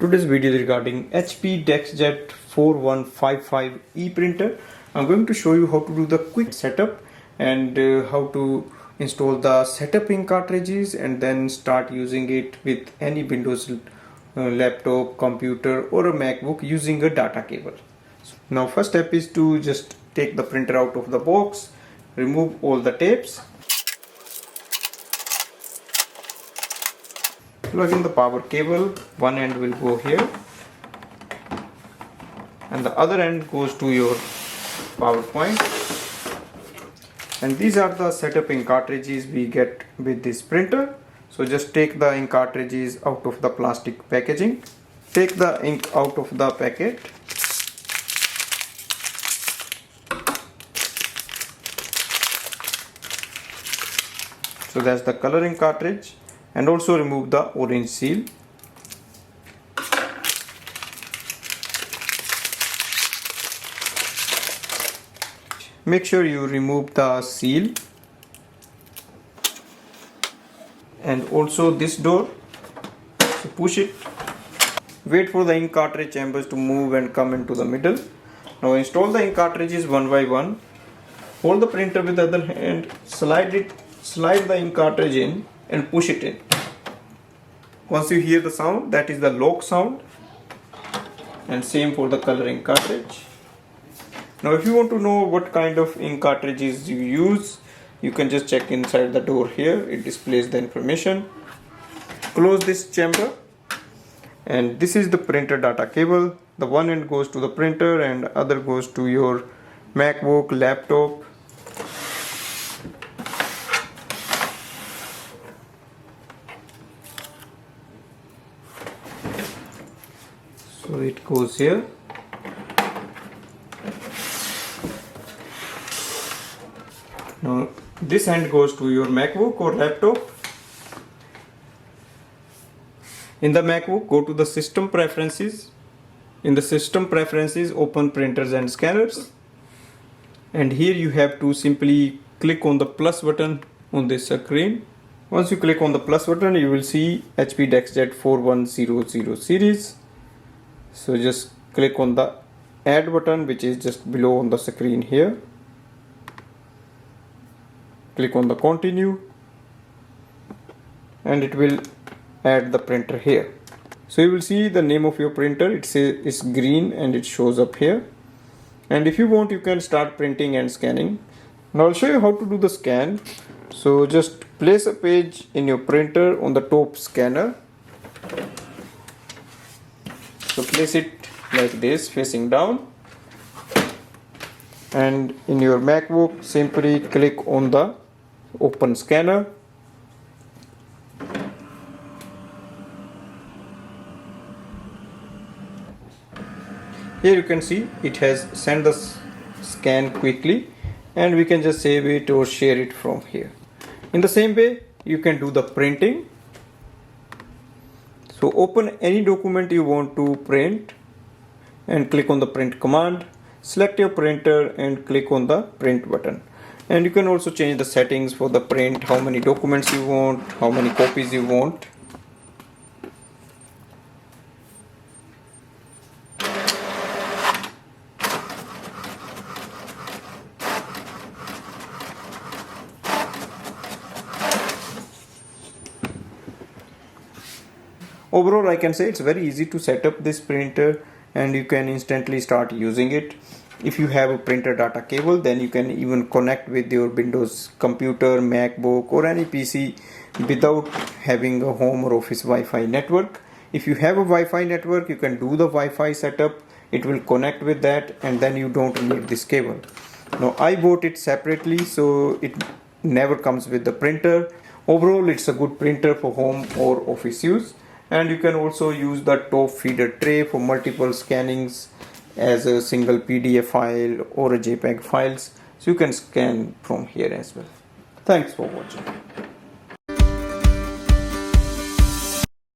Today's video is regarding HP DeskJet 4155 e-printer. I'm going to show you how to do the quick setup and how to install the setup ink cartridges and then start using it with any Windows laptop, computer or a MacBook using a data cable. Now first step is to just take the printer out of the box, remove all the tapes, plug in the power cable. One end will go here and the other end goes to your power point. And these are the setup ink cartridges we get with this printer. So just take the ink cartridges out of the plastic packaging. Take the ink out of the packet. So that's the coloring cartridge. And also remove the orange seal. Make sure you remove the seal and also this door. So push it. Wait for the ink cartridge chambers to move and come into the middle. Now install the ink cartridges one by one. Hold the printer with the other hand. Slide the ink cartridge in and push it in. Once you hear the sound, that is the lock sound, and same for the coloring cartridge. Now if you want to know what kind of ink cartridges you use, you can just check inside the door here. It displays the information. Close this chamber, and this is the printer data cable. The one end goes to the printer and other goes to your MacBook, laptop. So it goes here. Now this end goes to your MacBook or laptop. In the MacBook, go to the system preferences. In the system preferences, open printers and scanners. And here you have to simply click on the plus button on this screen. Once you click on the plus button, you will see HP DeskJet 4100 series. So just click on the add button, which is just below on the screen here. Click on the continue and it will add the printer here. So you will see the name of your printer. It says it's green and it shows up here. And if you want, you can start printing and scanning. Now I'll show you how to do the scan. So just place a page in your printer on the top scanner. So place it like this, facing down, and in your MacBook simply click on the open scanner. Here you can see it has sent the scan quickly, and we can just save it or share it from here. In the same way, you can do the printing. So open any document you want to print and click on the print command. Select your printer and click on the print button. And you can also change the settings for the print, how many documents you want, how many copies you want. Overall, I can say it's very easy to set up this printer and you can instantly start using it. If you have a printer data cable, then you can even connect with your Windows computer, MacBook or any PC without having a home or office Wi-Fi network. If you have a Wi-Fi network, you can do the Wi-Fi setup. It will connect with that and then you don't need this cable. Now I bought it separately, so it never comes with the printer. Overall, it's a good printer for home or office use. And you can also use the top feeder tray for multiple scannings as a single PDF file or a JPEG files. So you can scan from here as well. Thanks for watching.